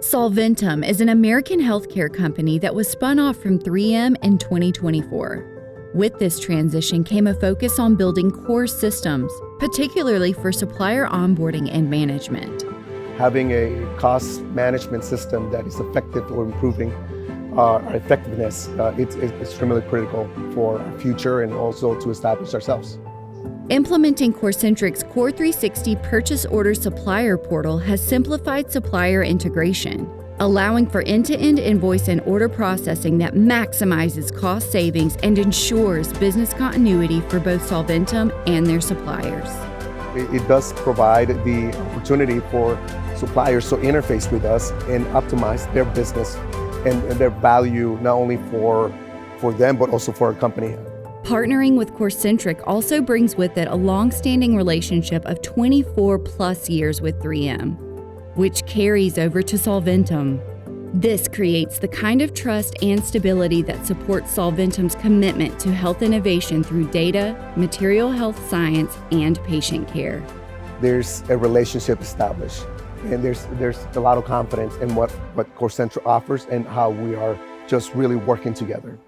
Solventum is an American healthcare company that was spun off from 3M in 2024. With this transition came a focus on building core systems, particularly for supplier onboarding and management. Having a cost management system that is effective for improving our effectiveness, it's extremely critical for our future and also to establish ourselves. Implementing Corcentric's Core 360 Purchase Order Supplier Portal has simplified supplier integration, allowing for end-to-end invoice and order processing that maximizes cost savings and ensures business continuity for both Solventum and their suppliers. It does provide the opportunity for suppliers to interface with us and optimize their business and their value, not only for them, but also for our company. Partnering with Corcentric also brings with it a long-standing relationship of 24 plus years with 3M, which carries over to Solventum. This creates the kind of trust and stability that supports Solventum's commitment to health innovation through data, material health science, and patient care. There's a relationship established, and there's a lot of confidence in what Corcentric offers and how we are just really working together.